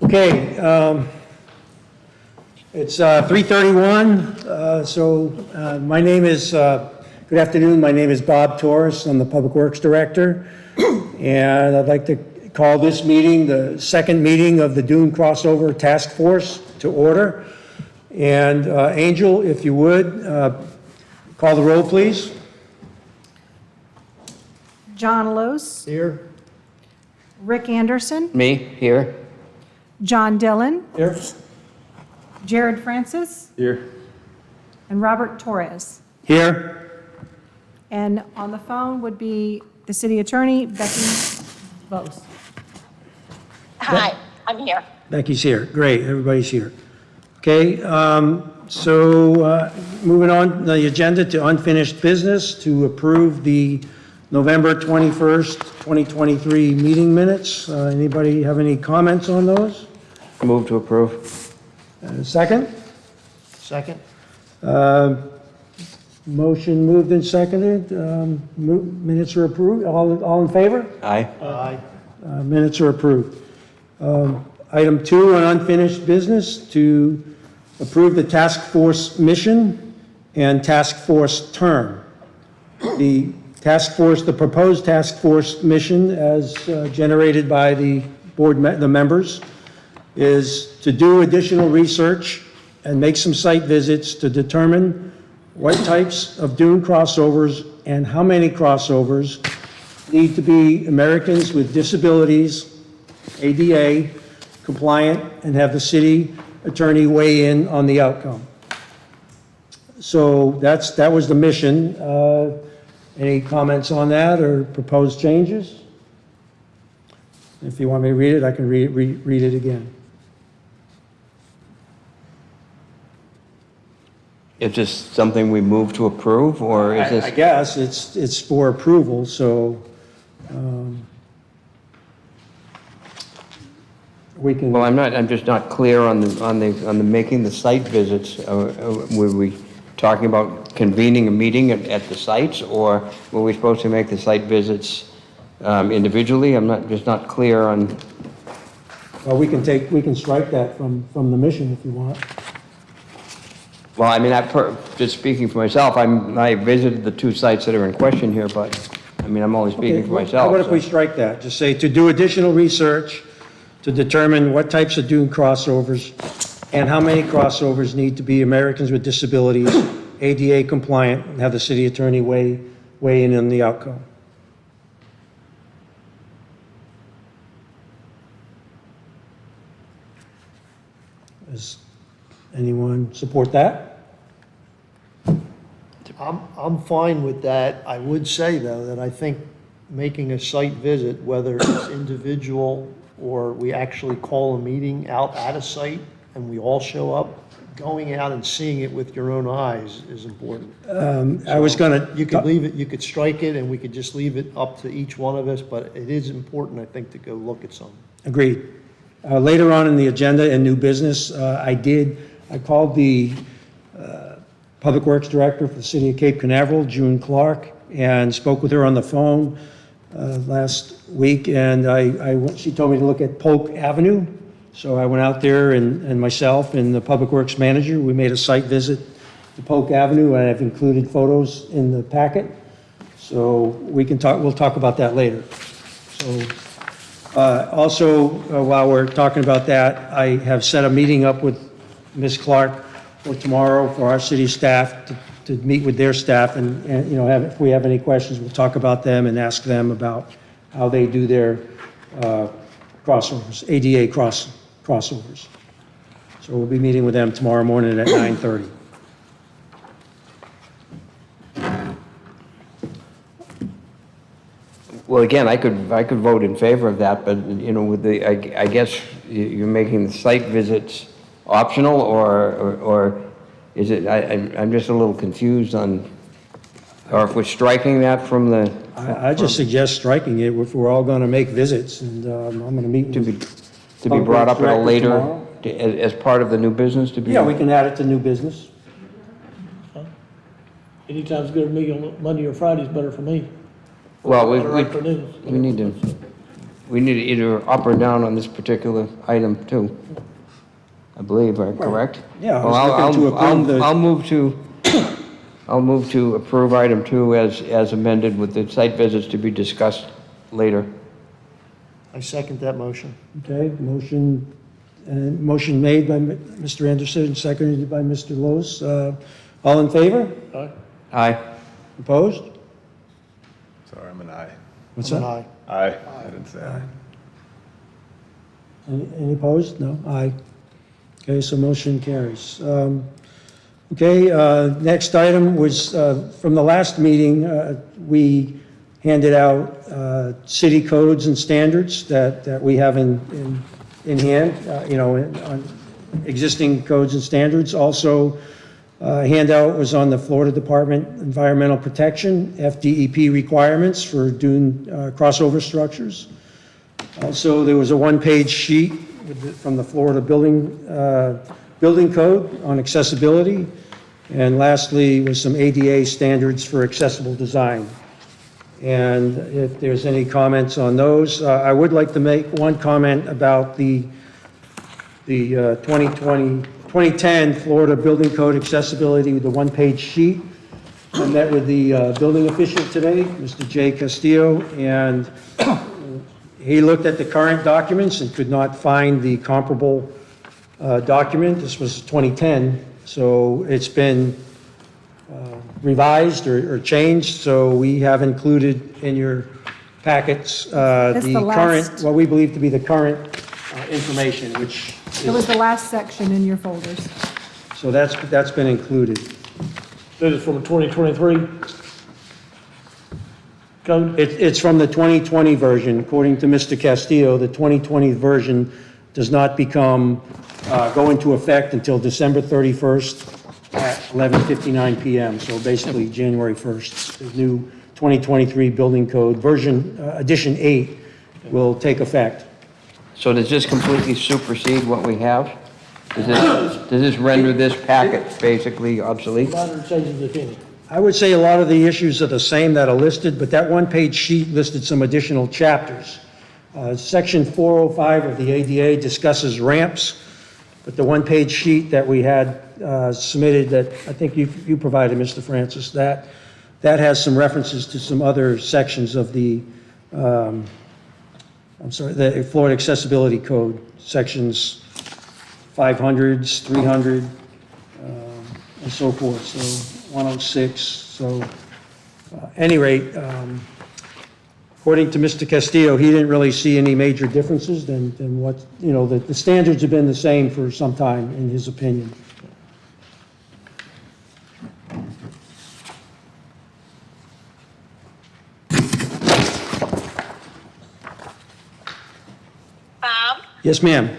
Okay, it's 3:31, my name is, good afternoon, my name is Bob Torres, I'm the Public Works Director, and I'd like to call this meeting the second meeting of the Dune Crossover Task Force to order. And Angel, if you would, call the roll, please. John Lose. Here. Rick Anderson. Me, here. John Dillon. Here. Jared Francis. Here. And Robert Torres. Here. And on the phone would be the city attorney, Becky Bose. Hi, I'm here. Becky's here. Great, everybody's here. Okay, moving on the agenda to unfinished business to approve the November 21st, 2023 meeting minutes. Anybody have any comments on those? Move to approve. Second? Second? Motion moved and seconded. Minutes are approved. All in favor? Aye. Aye. Minutes are approved. Item 2 on unfinished business to approve the task force mission and task force term. The proposed task force mission, as generated by the the members, is to do additional research and make some site visits to determine what types of dune crossovers and how many crossovers need to be Americans with disabilities, ADA compliant, and have the city attorney weigh in on the outcome. So that was the mission. Any comments on that or proposed changes? If you want me to read it, I can read it again. Is this something we move to approve, or is I this? guess it's for approval, so we can. Well, I'm just not clear on the making the site visits. Were we talking about convening a meeting at the sites, or were we supposed to make the site visits individually? I'm just not clear on. Well, we can strike that from the mission if you want. Well, I mean, just speaking for myself, I visited the 2 sites that are in question here, but, I mean, I'm only speaking for myself. How about if so. we strike that? Just say to do additional research to determine what types of dune crossovers and how many crossovers need to be Americans with disabilities, ADA compliant, and have the city attorney weigh in on the outcome. Does anyone support that? I'm fine with that. I would say, though, that I think making a site visit, whether it's individual or we actually call a meeting out at a site and we all show up, going out and seeing it with your own eyes is important. I was going to. You could leave it, you could strike it, and we could just leave it up to each one of us, but it is important, I think, to go look at some. Agreed. Later on in the agenda in new business, I called the Public Works Director for the City of Cape Canaveral, June Clark, and spoke with her on the phone last week, and she told me to look at Polk Avenue. So I went out there and myself and the Public Works Manager, we made a site visit to Polk Avenue, and I've included photos in the packet. So we'll talk about that later. So also, while we're talking about that, I have set a meeting up with Ms. Clark for tomorrow for our city staff to meet with their staff and if we have any questions, we'll talk about them and ask them about how they do their crossovers, ADA crossovers. So we'll be meeting with them tomorrow morning at 9:30. Well, again, I could vote in favor of that, but, with I guess you're making the site visits optional, or is it, I'm just a little confused on, or if we're striking that from the. I just suggest striking it if we're all going to make visits, and I'm going to meet To with be brought up at a Director later, tomorrow. as part of the new business to be. Yeah, we can add it to new business. Anytime's good for me on Monday or Friday's better for me. Well, Or afternoons. we need to, we need either up or down on this particular item too. I believe, correct? Yeah, I was Well, looking to approve the- I'll move to approve item 2 as amended with the site visits to be discussed later. I second that motion. Okay, motion made by Mr. Anderson, seconded by Mr. Loos. All in favor? Aye. Opposed? Sorry, I'm an aye. What's I'm an that? aye. Aye. I didn't say aye. Any opposed? No? Aye. Okay, so motion carries. Okay, next item was, from the last meeting, we handed out city codes and standards that we have in hand, on existing codes and standards. Also, handout was on the Florida Department Environmental Protection, FDEP requirements for Dune crossover structures. Also, there was a one-page sheet from the Florida Building Code on accessibility. And lastly, was some ADA standards for accessible design. And if there's any comments on those, I would like to make one comment about the 2010 Florida Building Code accessibility, the one-page sheet. I met with the building official today, Mr. Jay Castillo, and he looked at the current documents and could not find the comparable document. This was 2010, so it's been revised or changed, so we have included in your packets That's the the current, last- what we believe to be the current information, which It was is, the last section in your folders. so that's been included. That is from 2023 code? It's from the 2020 version. According to Mr. Castillo, the 2020 version does not go into effect until December 31st at 11:59 PM, so basically January 1st. The new 2023 Building Code version, edition 8, will take effect. So does this completely supersede what we have? Does this render this packet basically obsolete? Minor changes, if any. I would say a lot of the issues are the same that are listed, but that one-page sheet listed some additional chapters. Section 405 of the ADA discusses ramps, but the one-page sheet that we had submitted that I think you provided, Mr. Francis, that has some references to some other sections of the, the Florida Accessibility Code, sections 500s, 300, and so forth, so 106. So, any rate, according to Mr. Castillo, he didn't really see any major differences than what, the standards have been the same for some time, in his opinion. Bob, Yes, ma'am.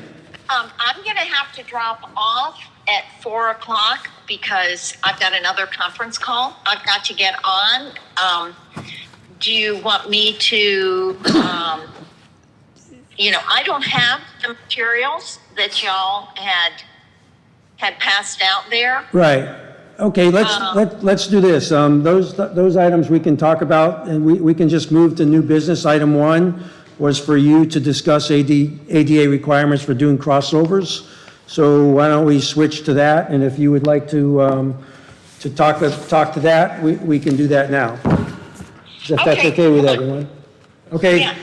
I'm going to have to drop off at 4 o'clock because I've got another conference call I've got to get on. Do you want me to, I don't have the materials that y'all had passed out there. Right. Okay, let's do this. Those items we can talk about, and we can just move to new business. Item 1 was for you to discuss ADA requirements for doing crossovers. So why don't we switch to that? And if you would like to talk to that, we can do that now. If that's Okay. okay with everyone. Okay. Yeah,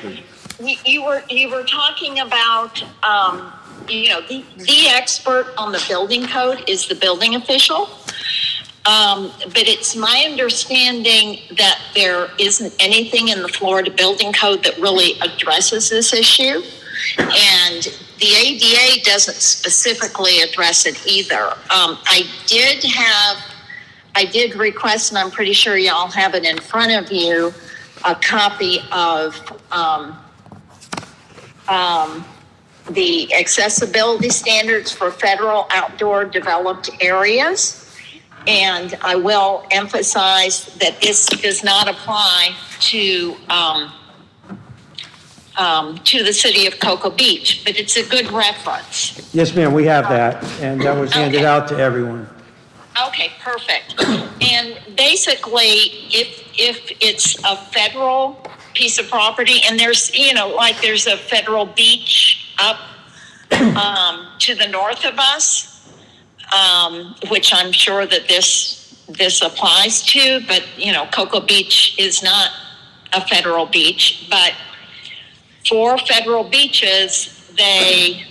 you were talking about, the expert on the building code is the building official. But it's my understanding that there isn't anything in the Florida Building Code that really addresses this issue. And the ADA doesn't specifically address it either. I did request, and I'm pretty sure y'all have it in front of you, a copy of the accessibility standards for federal outdoor developed areas. And I will emphasize that this does not apply to the city of Cocoa Beach, but it's a good reference. Yes, ma'am, we have that, and that was handed Okay. out to everyone. Okay, perfect. And basically, if it's a federal piece of property, and there's, like there's a federal beach up to the north of us, which I'm sure that this applies to, but Cocoa Beach is not a federal beach. But for federal beaches, they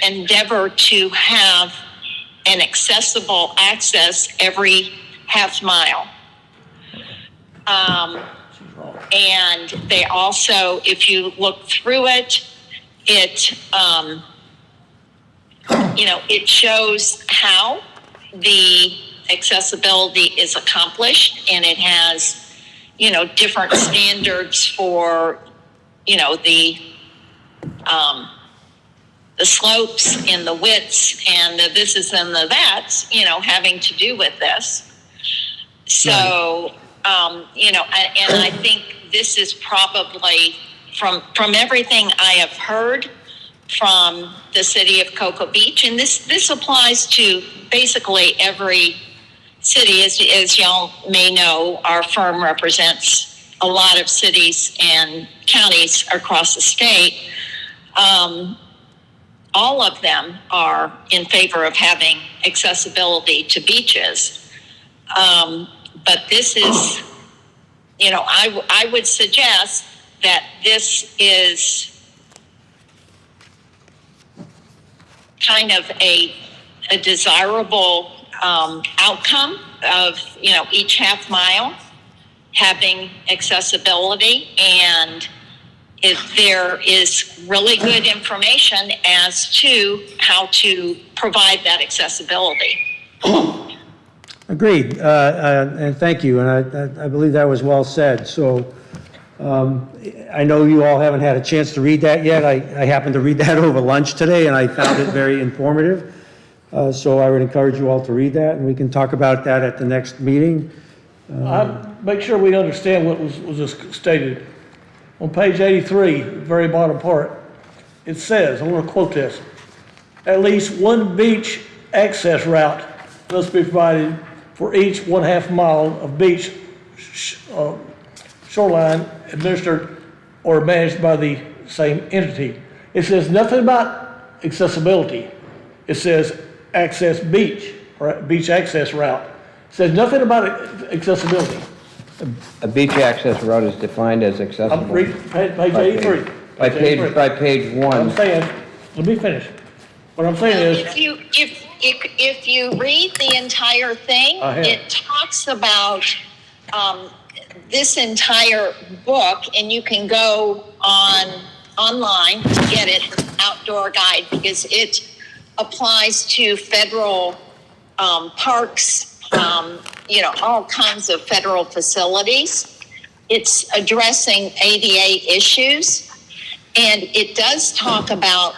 endeavor to have an accessible access every half mile. And they also, if you look through it, it shows how the accessibility is accomplished, and it has, different standards for, the slopes and the widths and the thises and the that's, having to do with this. So, and I think this is probably from everything I have heard from the city of Cocoa Beach, and this applies to basically every city. As y'all may know, our firm represents a lot of cities and counties across the state. All of them are in favor of having accessibility to beaches. But this is, I would suggest that this is kind of a desirable outcome of, each half mile having accessibility, and if there is really good information as to how to provide that accessibility. Agreed, and thank you, and I believe that was well said. So I know you all haven't had a chance to read that yet. I happened to read that over lunch today, and I found it very informative. So I would encourage you all to read that, and we can talk about that at the next meeting. Make sure we understand what was just stated. On page 83, very bottom part, it says, I want to quote this, at least one beach access route must be provided for each 1/2 mile of beach shoreline administered or managed by the same entity. It says nothing about accessibility. It says access beach, or beach access route. It says nothing about accessibility. A beach access road is defined as accessible. I'm reading page 83. By page What I'm 1. saying, let me finish. What I'm saying is, If you read the entire thing, I have. it talks about this entire book, and you can go online to get it, outdoor guide, because it applies to federal parks, all kinds of federal facilities. It's addressing ADA issues, and it does talk about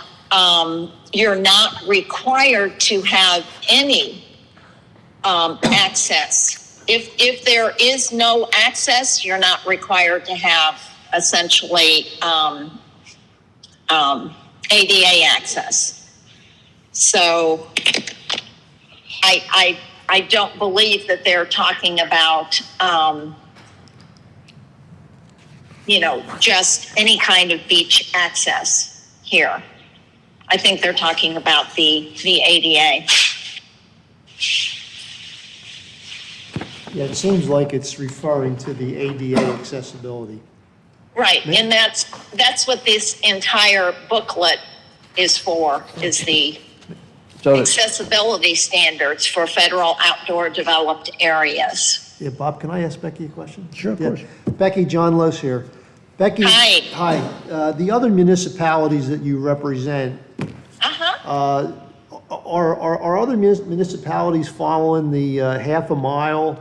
you're not required to have any access. If there is no access, you're not required to have essentially ADA access. So I don't believe that they're talking about just any kind of beach access here. I think they're talking about the ADA. Yeah, it seems like it's referring to the ADA accessibility. Right, and that's what this entire booklet is for, is the So accessibility standards for federal outdoor developed areas. Yeah, Bob, can I ask Becky a question? Sure, of Yeah. course. Becky, John Lose here. Becky. Hi. Hi. The other municipalities that you represent, Uh-huh. are other municipalities following the half a mile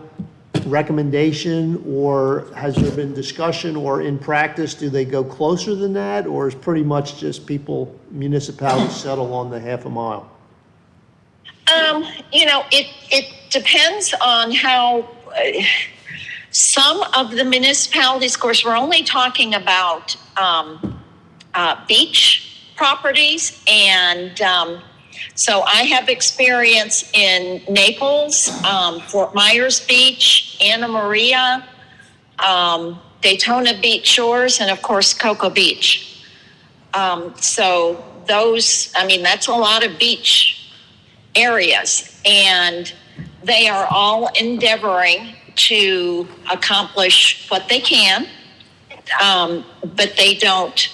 recommendation, or has there been discussion, or in practice, do they go closer than that, or is pretty much just municipalities settle on the half a mile? It depends on how some of the municipalities, of course, we're only talking about beach properties, and so I have experience in Naples, Fort Myers Beach, Anna Maria, Daytona Beach Shores, and of course, Cocoa Beach. So those, I mean, that's a lot of beach areas, and they are all endeavoring to accomplish what they can, but they don't.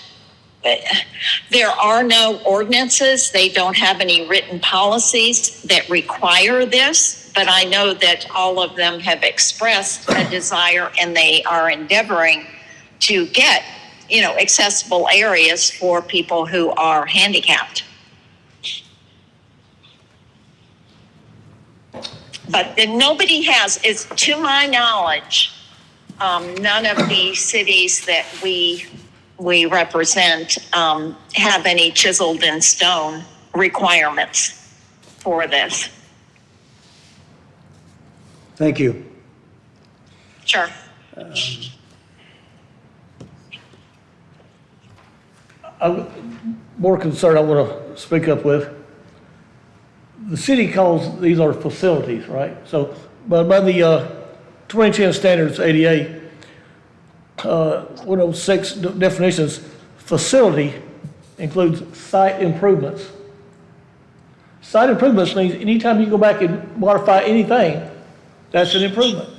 There are no ordinances. They don't have any written policies that require this, but I know that all of them have expressed a desire, and they are endeavoring to get, accessible areas for people who are handicapped. But then nobody has, to my knowledge, none of the cities that we represent have any chiseled in stone requirements for this. Thank you. Sure. I'm more concerned I want to speak up with. The city calls, these are facilities, right? So, but by the 2010 standards, ADA, 106 definitions, facility includes site improvements. Site improvements means anytime you go back and modify anything, that's an improvement.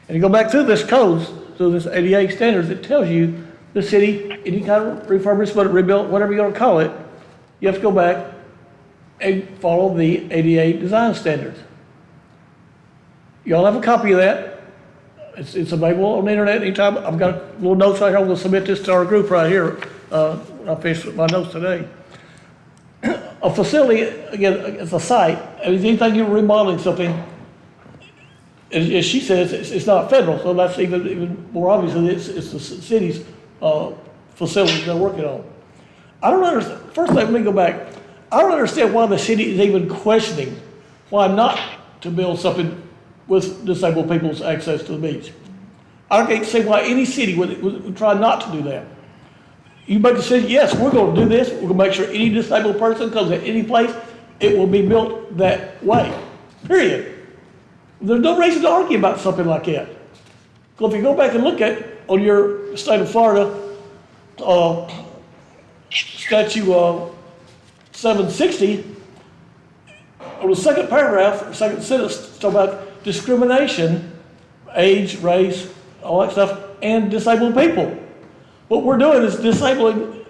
And you go back through this codes, through this ADA standards, it tells you the city, any kind of refurbishment, rebuilt, whatever you're gonna call it, you have to go back and follow the ADA design standards. Y'all have a copy of that. It's available on the internet anytime. I've got little notes right here. I'm gonna submit this to our group right here, when I finish with my notes today. A facility, again, it's a site. I mean, anytime you're remodeling something, as she says, it's not federal, so that's even more obvious. It's the city's facilities they're working on. I don't understand. First, let me go back. I don't understand why the city is even questioning why not to build something with disabled people's access to the beach. I can't see why any city would try not to do that. You make a decision, yes, we're going to do this. We're going to make sure any disabled person comes to any place, it will be built that way, period. There's no reason to argue about something like that. Because if you go back and look at, on your state of Florida, statute 760, on the second paragraph, second sentence, talk about discrimination, age, race, all that stuff, and disabled people. What we're doing is disabling,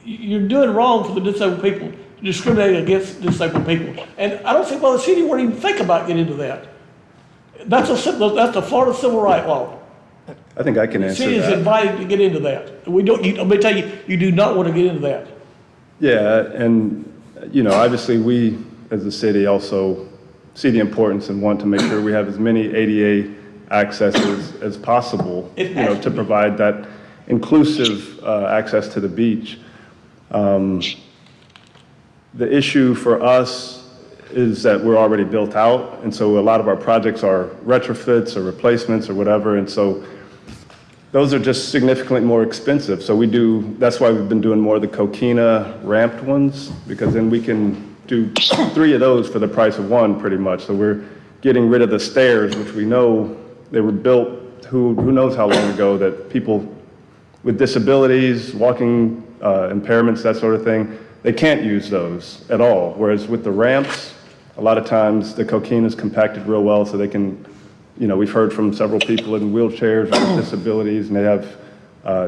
you're doing wrong for the disabled people, discriminating against disabled people. And I don't see why the city wouldn't even think about getting into that. That's the Florida civil right law. I think I can The answer city is that. invited to get into that. We don't, let me tell you, you do not want to get into that. Yeah, and, obviously we, as a city, also see the importance and want to make sure we have as many ADA accesses as possible, It has to to be. provide that inclusive access to the beach. The issue for us is that we're already built out, and so a lot of our projects are retrofits or replacements or whatever, and so those are just significantly more expensive. So that's why we've been doing more of the Coquina ramped ones, because then we can do 3 of those for the price of 1 pretty much. So we're getting rid of the stairs, which we know they were built who knows how long ago, that people with disabilities, walking impairments, that sort of thing, they can't use those at all. Whereas with the ramps, a lot of times the Coquina is compacted real well so they can, we've heard from several people in wheelchairs with disabilities, and they have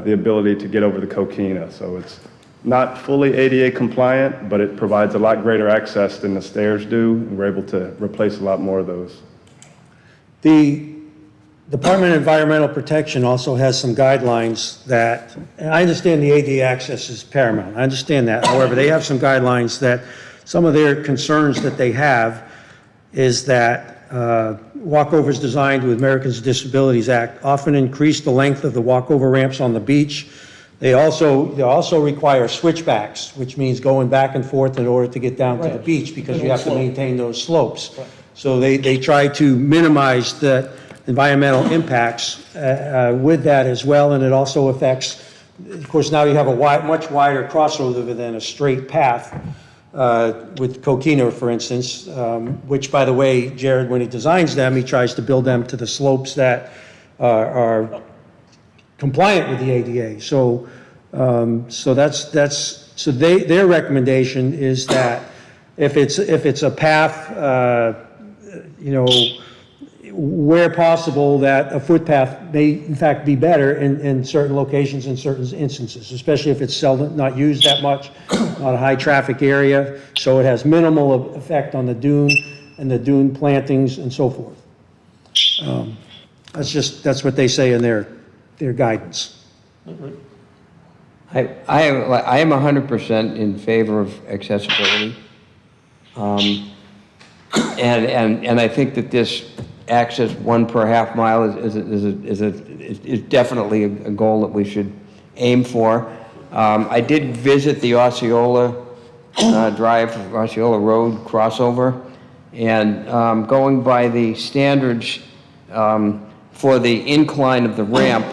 the ability to get over the Coquina. So it's not fully ADA compliant, but it provides a lot greater access than the stairs do, and we're able to replace a lot more of those. The Department of Environmental Protection also has some guidelines that, and I understand the ADA access is paramount, I understand that. However, they have some guidelines that some of their concerns that they have is that walkovers designed with Americans with Disabilities Act often increase the length of the walkover ramps on the beach. They also require switchbacks, which means going back and forth in order to get down to the beach, because you have to maintain those slopes. So they try to minimize the environmental impacts with that as well, and it also affects, of course, now you have a much wider crossover than a straight path with Coquina, for instance, which, by the way, Jared, when he designs them, he tries to build them to the slopes that are compliant with the ADA. So, so their recommendation is that if it's a path, you know, where possible, that a footpath may in fact be better in certain locations, in certain instances, especially if it's seldom, not used that much, not a high traffic area, so it has minimal effect on the dune and the dune plantings and so forth. That's what they say in their guidance. I am 100% in favor of accessibility. And I think that this access 1 per half mile is definitely a goal that we should aim for. I did visit the Osceola Drive, Osceola Road crossover, and going by the standards for the incline of the ramp,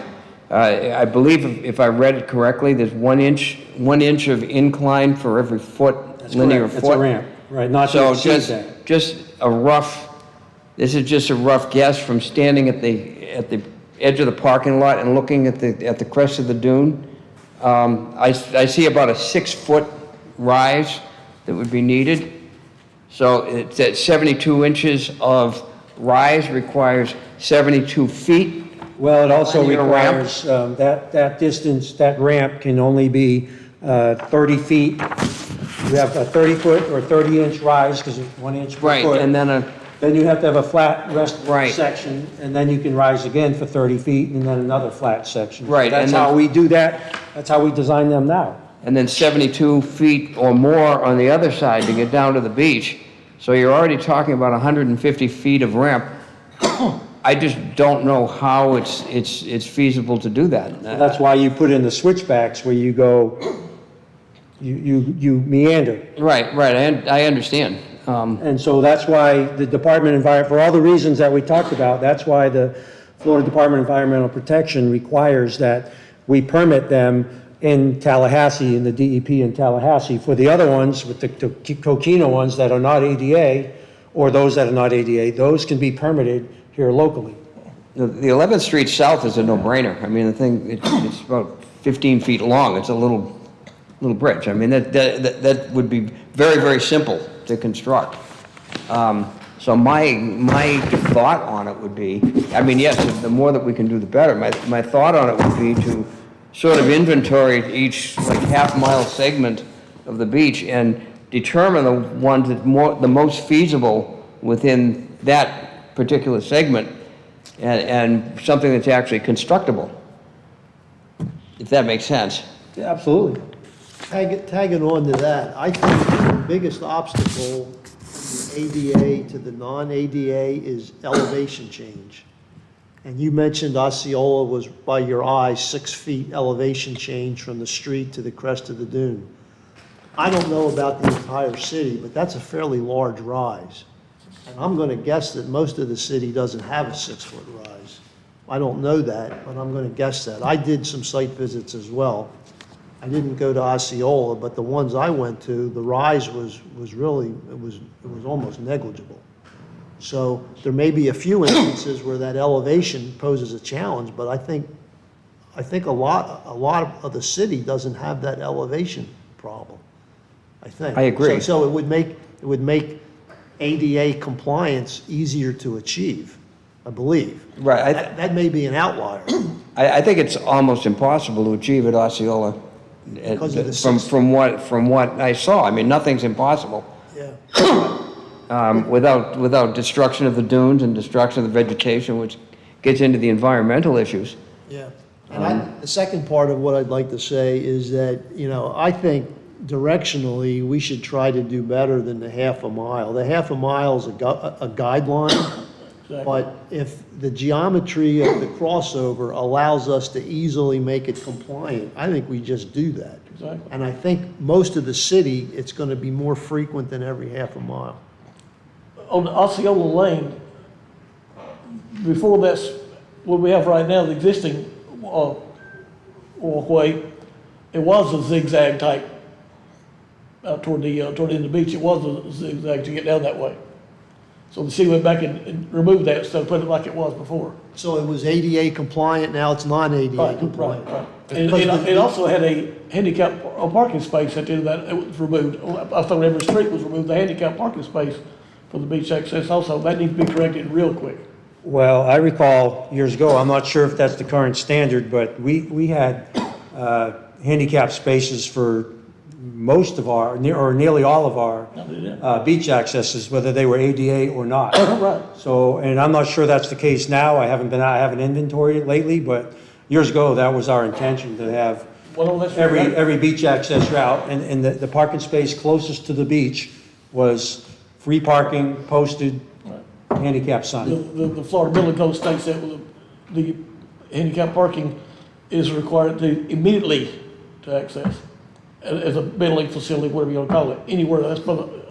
I believe if I read it correctly, there's 1 inch of incline for every linear foot. It's a ramp, right, not to So exceed that. just a rough, this is just a rough guess from standing at the edge of the parking lot and looking at the crest of the dune. I see about a 6-foot rise that would be needed. So it's at 72 inches of rise requires 72 feet. Well, it also Linear ramp. requires, that distance, that ramp can only be 30 feet. You have a 30-foot or 30-inch rise, because it's 1 inch per Right, foot. and then Then you have to have a flat rest Right. section, and then you can rise again for 30 feet, and then another flat section. Right, That's and then- how we do that, that's how we design them now. and then 72 feet or more on the other side to get down to the beach. So you're already talking about 150 feet of ramp. I just don't know how it's feasible to do that. That's why you put in the switchbacks where you go, you meander. Right, I understand. And so that's why the Department of Environment, for all the reasons that we talked about, that's why the Florida Department of Environmental Protection requires that we permit them in Tallahassee, in the DEP in Tallahassee. For the other ones, with the coquina ones that are not ADA, or those that are not ADA, those can be permitted here locally. The 11th Street South is a no-brainer. I mean, the thing, it's about 15 feet long. It's a little bridge. I mean, that would be very, very simple to construct. So my thought on it would be, I mean, yes, the more that we can do, the better. My thought on it would be to sort of inventory each like half-mile segment of the beach and determine the ones that the most feasible within that particular segment, and something that's actually constructible, if that makes sense. Yeah, absolutely. Tagging on to that, I think the biggest obstacle from the ADA to the non-ADA is elevation change. And you mentioned Osceola was, by your eyes, 6 feet elevation change from the street to the crest of the dune. I don't know about the entire city, but that's a fairly large rise. And I'm going to guess that most of the city doesn't have a 6-foot rise. I don't know that, but I'm going to guess that. I did some site visits as well. I didn't go to Osceola, but the ones I went to, the rise was really, it was almost negligible. So there may be a few instances where that elevation poses a challenge, but I think a lot of the city doesn't have that elevation problem, I think. I agree. So it would make ADA compliance easier to achieve, I believe. Right. That may be an outlier. I think it's almost impossible to achieve at Osceola. Because of the From what I saw. I mean, nothing's impossible. Yeah. Without destruction of the dunes and destruction of the vegetation, which gets into the environmental issues. Yeah. And the second part of what I'd like to say is that, I think directionally, we should try to do better than the half a mile. The half a mile is a guideline, but if the geometry of the crossover allows us to easily make it compliant, I think we just do that. Exactly. And I think most of the city, it's going to be more frequent than every half a mile. On the Osceola Lane, before that's what we have right now, the existing walkway, it was a zigzag type toward the end of the beach. It was a zigzag to get down that way. So the city went back and removed that instead of putting it like it was before. So it was ADA compliant, now it's non-ADA compliant. Right. And it also had a handicap parking space at the end of that, it was removed. I thought every street was removed, the handicap parking space for the beach access also. That needs to be corrected real quick. Well, I recall years ago, I'm not sure if that's the current standard, but we had handicap spaces for most of our, or nearly all of our beach accesses, whether they were ADA or not. Right. So, and I'm not sure that's the case now. I haven't inventoried it lately, but years ago, that was our intention, to have Well, let's- every beach access route, and the parking space closest to the beach was free parking, posted, handicap sign. The Florida Building Code states that the handicap parking is required to immediately to access as a building facility, whatever you want to call it, anywhere.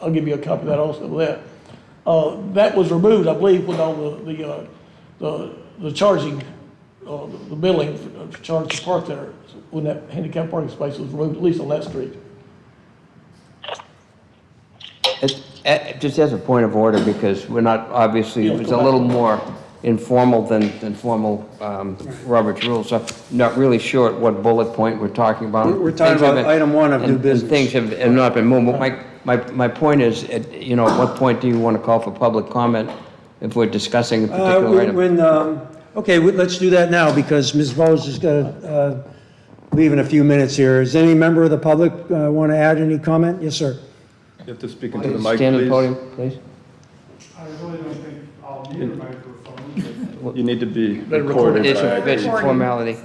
I'll give you a copy of that also, of that. That was removed, I believe, when all the charging, the billing for charge to park there, when that handicap parking space was removed, at least on that street. Just as a point of order, because we're not, obviously, it was a little more informal than formal Robert's rules, so I'm not really sure at what bullet point we're talking about. We're talking about item 1 of new And business. things have not been moved. But my point is, at what point do you want to call for public comment if we're discussing a particular item? Okay, let's do that now, because Ms. Vos is going to leave in a few minutes here. Does any member of the public want to add any comment? Yes, sir. You have to speak into the mic, Stand at the please. podium, please. I really don't think I'll need a microphone. You need to be Better recorded. It's by- a formality.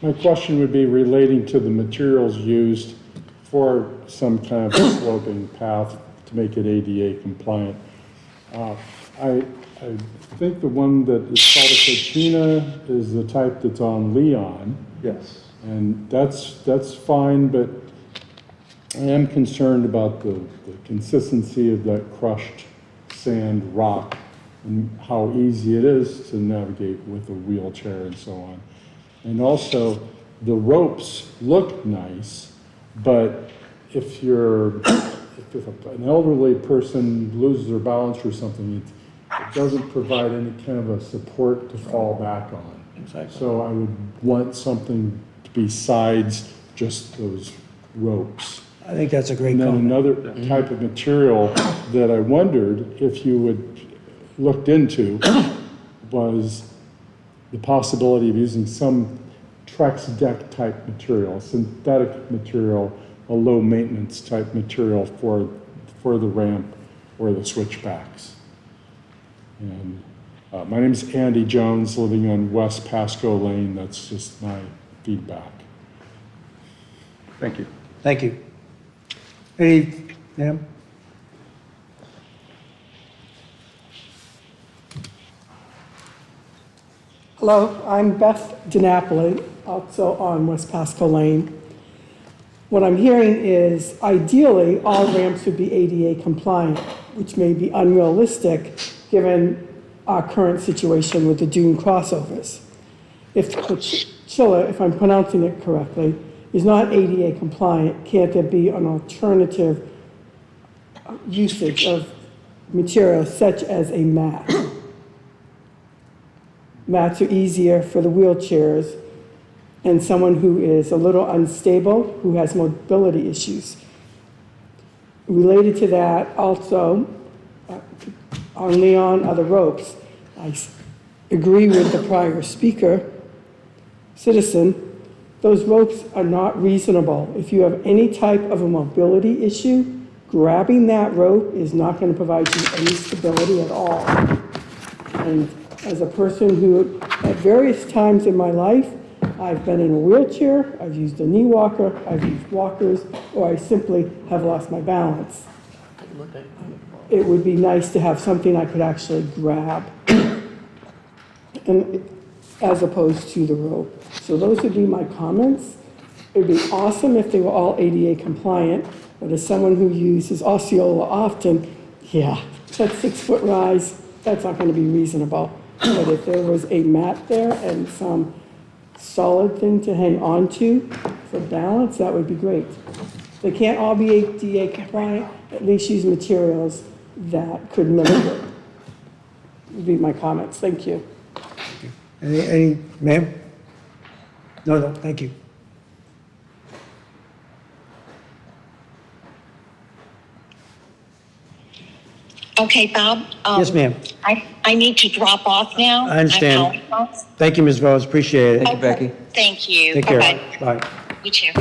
My question would be relating to the materials used for some kind of sloping path to make it ADA compliant. I think the one that is called a cochina is the type that's on Leon. Yes. And that's fine, but I am concerned about the consistency of that crushed sand rock and how easy it is to navigate with a wheelchair and so on. And also, the ropes look nice, but if an elderly person loses their balance or something, it doesn't provide any kind of a support to fall back on. Exactly. So I would want something besides just those ropes. I think that's a great And then comment. another type of material that I wondered if you would looked into was the possibility of using some Trex deck type material, synthetic material, a low maintenance type material for the ramp or the switchbacks. And my name is Andy Jones, living on West Pasco Lane. That's just my feedback. Thank you. Thank you. Any, ma'am? Hello, I'm Beth DiNapoli, also on West Pasco Lane. What I'm hearing is ideally, all ramps would be ADA compliant, which may be unrealistic given our current situation with the Dune crossovers. If Coachella, if I'm pronouncing it correctly, is not ADA compliant, can't there be an alternative usage of materials such as a mat? Mats are easier for the wheelchairs and someone who is a little unstable, who has mobility issues. Related to that, also, on Leon are the ropes. I agree with the prior speaker, citizen, those ropes are not reasonable. If you have any type of a mobility issue, grabbing that rope is not going to provide you any stability at all. And as a person who, at various times in my life, I've been in a wheelchair, I've used a knee walker, I've used walkers, or I simply have lost my balance. It would be nice to have something I could actually grab, and as opposed to the rope. So those would be my comments. It would be awesome if they were all ADA compliant, but as someone who uses Osceola often, yeah, that 6-foot rise, that's not going to be reasonable. But if there was a mat there and some solid thing to hang on to for balance, that would be great. They can't all be ADA compliant, at least use materials that could mimic it. Would be my comments, thank you. Any, ma'am? No, thank you. Okay, Bob? Yes, ma'am. I need to drop off now. I understand. apologize. Thank you, Ms. Vose, appreciate it. Thank you, Becky. Thank you. Take care. Bye-bye. Bye. You too.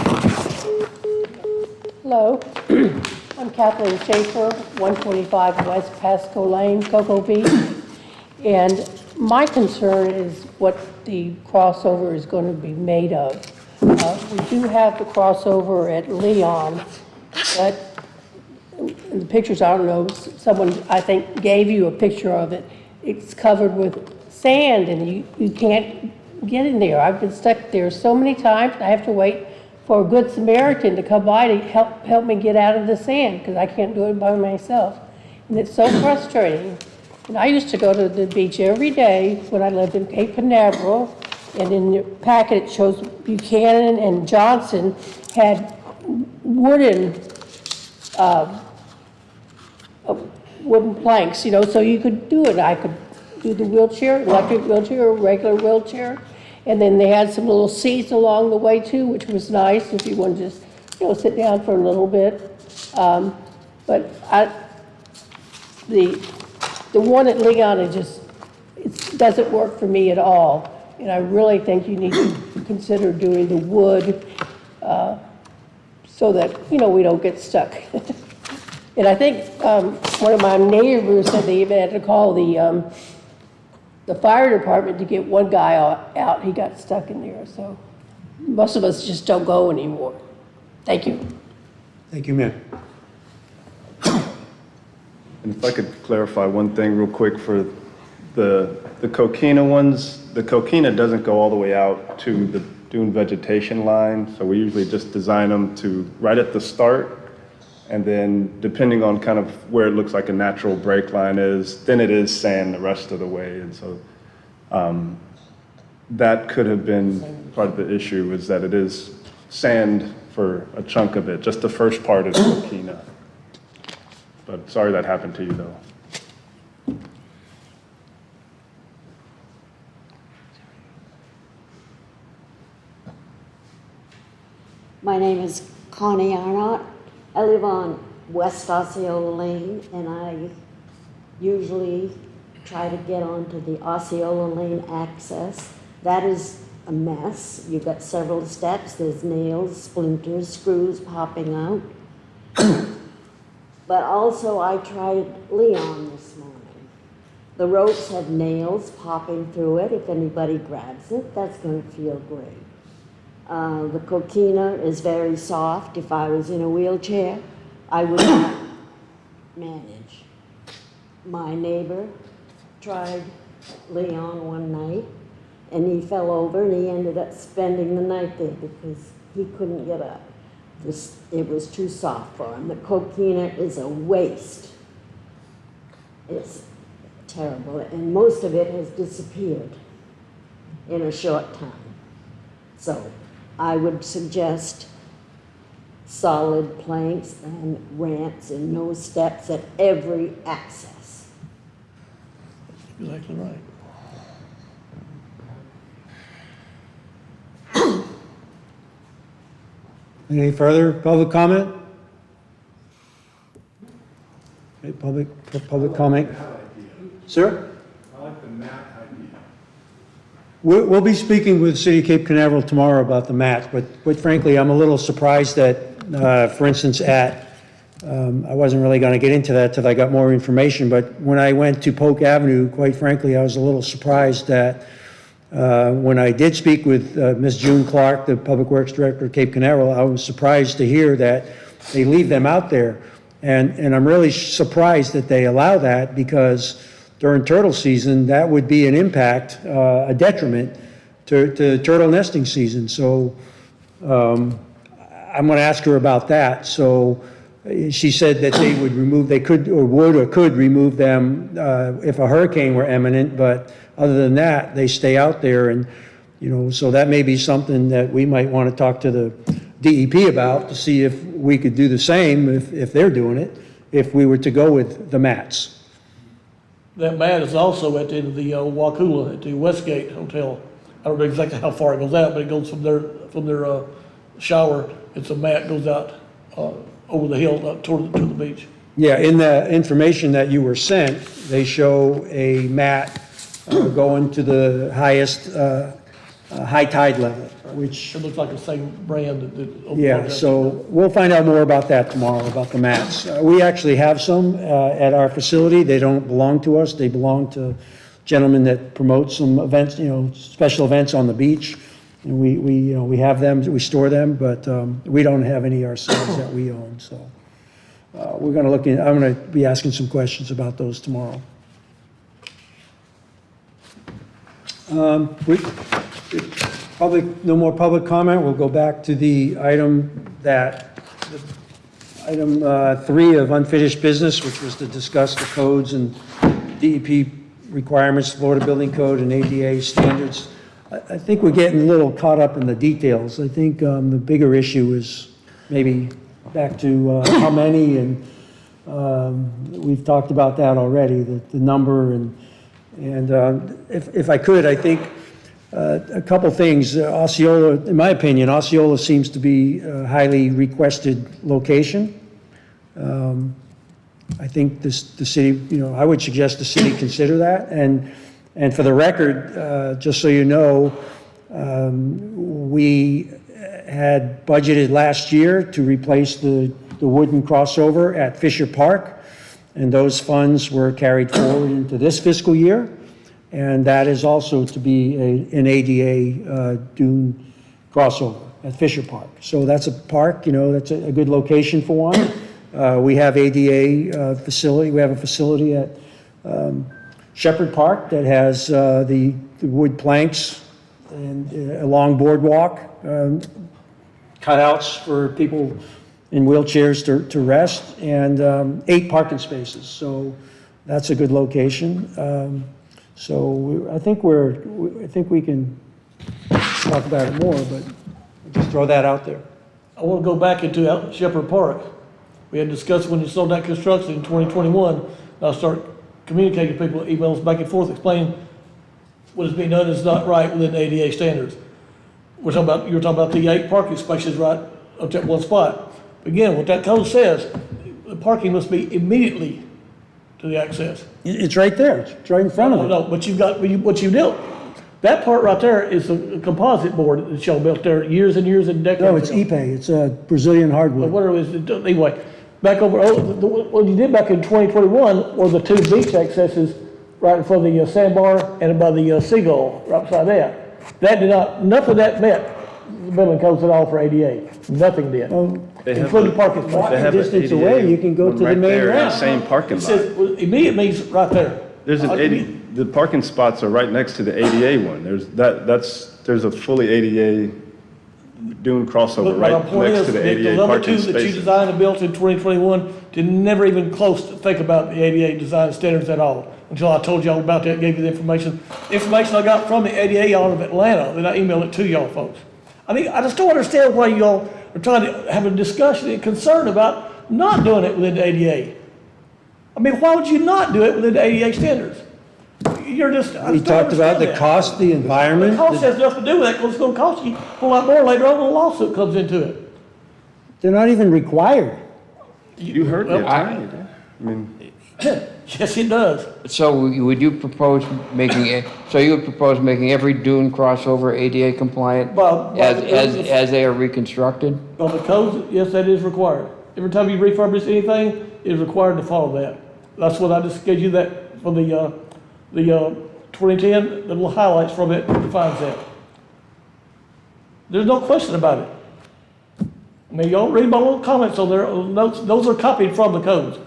Hello, I'm Kathleen Schaefer, 125 West Pasco Lane, Cocoa Beach. And my concern is what the crossover is going to be made of. We do have the crossover at Leon, but in the pictures, I don't know, someone, I think, gave you a picture of it. It's covered with sand and you can't get in there. I've been stuck there so many times, I have to wait for a good Samaritan to come by to help me get out of the sand because I can't do it by myself. And it's so frustrating. And I used to go to the beach every day when I lived in Cape Canaveral, and in the packet it shows Buchanan and Johnson had wooden planks, so you could do it. I could do the wheelchair, electric wheelchair, or regular wheelchair. And then they had some little seats along the way too, which was nice if you wanted to just, sit down for a little bit. But the one at Leon, it doesn't work for me at all. And I really think you need to consider doing the wood so that, we don't get stuck. And I think one of my neighbors said they even had to call the fire department to get one guy out. He got stuck in there, so most of us just don't go anymore. Thank you. Thank you, ma'am. And if I could clarify one thing real quick for the coquina ones, the coquina doesn't go all the way out to the dune vegetation line, so we usually just design them to right at the start, and then depending on kind of where it looks like a natural break line is, then it is sand the rest of the way, and so that could have been part of the issue, is that it is sand for a chunk of it, just the first part is coquina. But sorry that happened to you, though. My name is Connie Arnott. I live on West Osceola Lane, and I usually try to get onto the Osceola Lane access. That is a mess. You've got several steps. There's nails, splinters, screws popping out. But also I tried Leon this morning. The ropes have nails popping through it. If anybody grabs it, that's going to feel great. The coquina is very soft. If I was in a wheelchair, I would not manage. My neighbor tried Leon one night, and he fell over, and he ended up spending the night there because he couldn't get up. It was too soft for him. The coquina is a waste. It's terrible, and most of it has disappeared in a short time. So I would suggest solid planks and ramps and no steps at every access. Exactly right. Any further public comment? Okay, public comment? Sir? I like the mat idea. We'll be speaking with the City of Cape Canaveral tomorrow about the mats, but quite frankly, I'm a little surprised that, for instance, I wasn't really going to get into that till I got more information, but when I went to Polk Avenue, quite frankly, I was a little surprised that when I did speak with Ms. June Clark, the Public Works Director of Cape Canaveral, I was surprised to hear that they leave them out there. And I'm really surprised that they allow that, because during turtle season, that would be an impact, a detriment to turtle nesting season. So I'm going to ask her about that. So she said that they could remove them if a hurricane were imminent, but other than that, they stay out there. And, so that may be something that we might want to talk to the DEP about to see if we could do the same if they're doing it, if we were to go with the mats. That mat is also at the end of the Wakula at the Westgate Hotel. I don't know exactly how far it goes out, but it goes from their shower. It's a mat goes out over the hill up toward to the beach. Yeah, in the information that you were sent, they show a mat going to the highest high tide level, which, It looks like the same brand that. yeah, so we'll find out more about that tomorrow, about the mats. We actually have some at our facility. They don't belong to us. They belong to gentlemen that promote some events, special events on the beach. And we have them, we store them, but we don't have any ourselves that we own, so. We're going to look in, I'm going to be asking some questions about those tomorrow. No more public comment. We'll go back to the item 3 of unfinished business, which was to discuss the codes and DEP requirements, Florida Building Code and ADA standards. I think we're getting a little caught up in the details. I think the bigger issue is maybe back to how many, and we've talked about that already, the number, and if I could, I think a couple things. Osceola, in my opinion, Osceola seems to be a highly requested location. I think the city, I would suggest the city consider that, and for the record, just so you know, we had budgeted last year to replace the wooden crossover at Fisher Park, and those funds were carried forward into this fiscal year, and that is also to be an ADA Dune crossover at Fisher Park. So that's a park, that's a good location for one. We have ADA facility, we have a facility at Shepherd Park that has the wood planks and a long boardwalk, cutouts for people in wheelchairs to rest, and 8 parking spaces. So that's a good location. So I think we can talk about it more, but just throw that out there. I want to go back into out Shepherd Park. We had discussed when you sold that construction in 2021. I'll start communicating to people, emails back and forth, explaining what is being done is not right within ADA standards. You were talking about the 8 parking spaces right up to that one spot. Again, what that code says, the parking must be immediately to the access. It's right there. It's right in front of it. No, but what you built, that part right there is a composite board that y'all built there years and years and decades ago. No, it's Ipe. It's a Brazilian But hardwood. whatever it is, anyway, back over, what you did back in 2021 were the 2 beach accesses right in front of the sandbar and by the seagull, right beside that. That did not, nothing of that met the building codes at all for ADA. Nothing did, including parking They spots. have an Distance ADA away, you can go one to the right main there in the ramp. same parking It lot. says, well, immediate means right there. There's an the parking spots are right next to the ADA one. There's a fully ADA Dune crossover But my right point next is, to the the ADA number parking 2 that you spaces. designed and built in 2021 did never even close to think about the ADA design standards at all, until I told y'all about that, gave you the information. Information I got from the ADA out of Atlanta, then I emailed it to y'all folks. I just don't understand why y'all are trying to have a discussion and concern about not doing it within the ADA. Why would you not do it within the ADA standards? You're just, I We just don't talked about understand the that. cost, the environment. The cost has nothing to do with that, because it's gonna cost you a whole lot more later on when a lawsuit comes into it. They're not even required. You heard the Well, attorney, did you? Yes, it does. So would you propose making every Dune crossover ADA compliant Well, as they are reconstructed? On the codes, yes, that is required. Every time you refurbish anything, it is required to follow that. That's what I just gave you that for the 2010, the little highlights from it defines that. There's no question about it. Y'all read my little comments on there, notes, those are copied from the codes.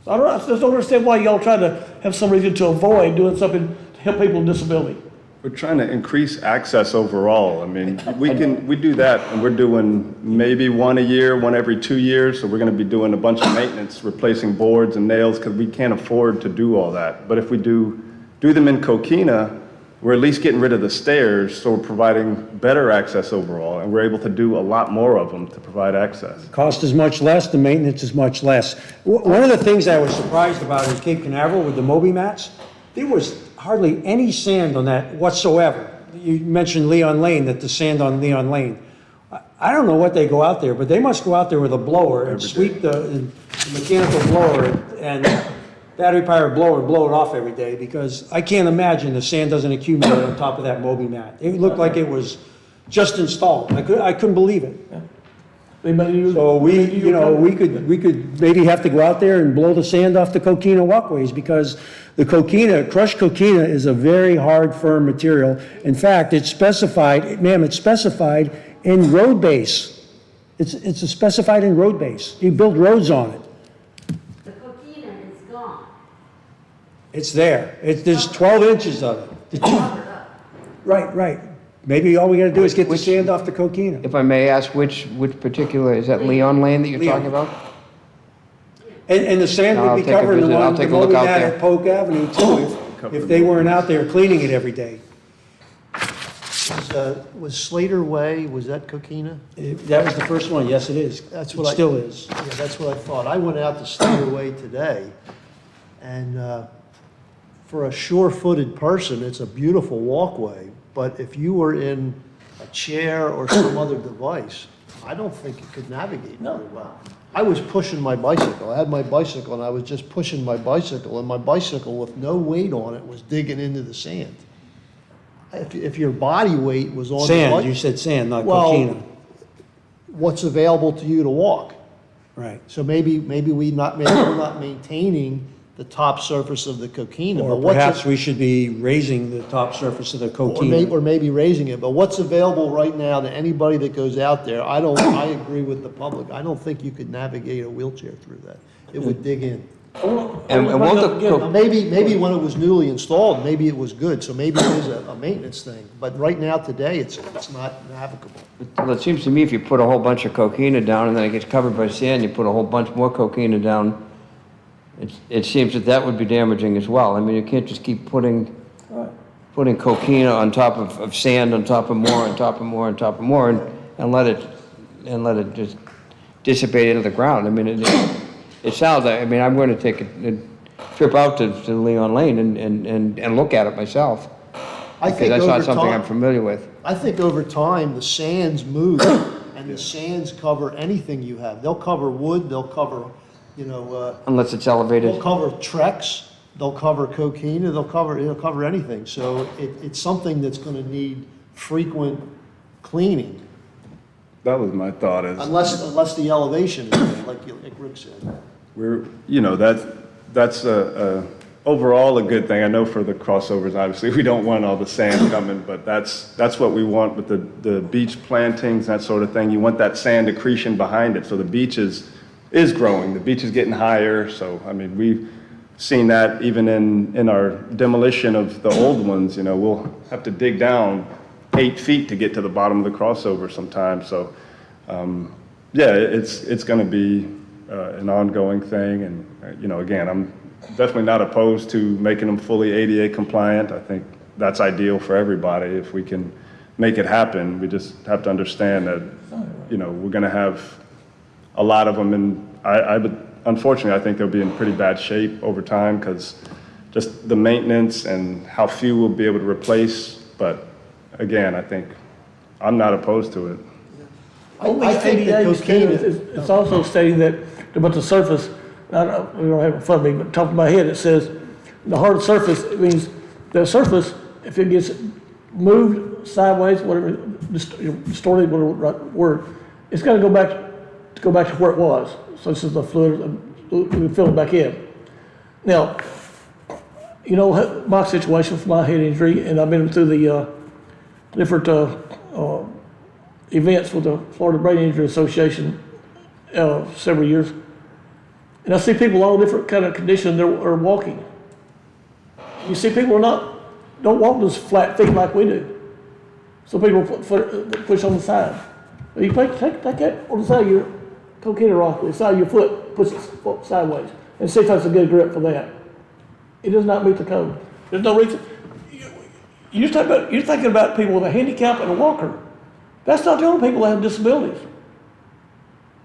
So I just don't understand why y'all try to have some reason to avoid doing something to help people with disability. We're trying to increase access overall. We do that, and we're doing maybe one a year, one every 2 years. So we're going to be doing a bunch of maintenance, replacing boards and nails, because we can't afford to do all that. But if we do them in Coquina, we're at least getting rid of the stairs, so we're providing better access overall, and we're able to do a lot more of them to provide access. Cost is much less, the maintenance is much less. One of the things I was surprised about in Cape Canaveral with the Moby mats, there was hardly any sand on that whatsoever. You mentioned Leon Lane, that the sand on Leon Lane. I don't know what they go out there, but they must go out there with a blower and sweep the mechanical blower and battery-powered blower and blow it off every day, because I can't imagine the sand doesn't accumulate on top of that Moby mat. It looked like it was just installed. I couldn't believe it. So we could maybe have to go out there and blow the sand off the coquina walkways, because the crushed coquina is a very hard, firm material. In fact, it's specified, ma'am, it's specified in road base. It's specified in road base. You build roads on it. The coquina is gone. It's there. There's 12 inches of it. Right. Maybe all we gotta do is get the sand off the coquina. If I may ask, which particular, is that Leon Lane that you're Leon. talking about? And the sand I'll would be take a covering the visit. I'll one, the take a look Moby out mat there. at Polk Avenue too, if they weren't out there cleaning it every day. Was Slater Way, was that coquina? That was the first one, yes, it is. That's It what still is. Yeah, that's what I thought. I went out to Slater Way today, and for a sure-footed person, it's a beautiful walkway. But if you were in a chair or some other device, I don't think you could navigate very well. I was pushing my bicycle. I had my bicycle, and I was just pushing my bicycle, and my bicycle with no weight on it was digging into the sand. If your body weight was on the Sand, you said sand, not coquina. what's available to you to walk? Right. So maybe we're not maintaining the top surface of the coquina. Or but what's perhaps we should be raising the top surface of the coquina. or maybe raising it, but what's available right now to anybody that goes out there, I agree with the public. I don't think you could navigate a wheelchair through that. It would dig in. And won't the, Now, maybe when it was newly installed, maybe it was good, so maybe it is a maintenance thing. But right now, today, it's not navigable. well, it seems to me if you put a whole bunch of coquina down and then it gets covered by sand, you put a whole bunch more coquina down, it seems that would be damaging as well. I mean, you can't just keep putting coquina on top of sand, on top of more, on top of more, on top of more, and let it just dissipate into the ground. I mean, it sounds like, I mean, I'm going to take a trip out to Leon Lane and look at it myself. I Because think that's not over something I'm time, familiar with. I think over time, the sands move, and the sands cover anything you have. They'll cover wood, they'll cover, Unless it's elevated. they'll cover Trex, they'll cover coquina, it'll cover anything. So it's something that's gonna need frequent cleaning, That was my thought is, unless the elevation is there, like Rick said. that's overall a good thing. I know for the crossovers, obviously, we don't want all the sand coming, but that's what we want with the beach plantings, that sort of thing. You want that sand accretion behind it, so the beach is growing, the beach is getting higher, so, I mean, we've seen that even in our demolition of the old ones, we'll have to dig down 8 feet to get to the bottom of the crossover sometimes, so, yeah, it's gonna be an ongoing thing, and, again, I'm definitely not opposed to making them fully ADA compliant. I think that's ideal for everybody if we can make it happen. We just have to understand that, we're gonna have a lot of them, and unfortunately, I think they'll be in pretty bad shape over time because just the maintenance and how few we'll be able to replace. But again, I think I'm not opposed to it. I think the ADA standards coquina, it's also stating that about the surface, we don't have it in front of me, but top of my head, it says the hard surface, it means the surface, if it gets moved sideways, whatever, distorted, whatever right word, it's got to go back to where it was. So this is the fluid, we fill it back in. Now, my situation for my head injury, and I've been through the different events with the Florida Brain Injury Association several years. And I see people all different kind of conditions that are walking. You see people don't walk those flat feet like we do. So people push on the side. You take that on the side of your coquina rock, the side of your foot, push it sideways, and see if that's a good grip for that. It does not meet the code. There's no reason. you're thinking about people with a handicap and a walker. That's not the only people that have disabilities.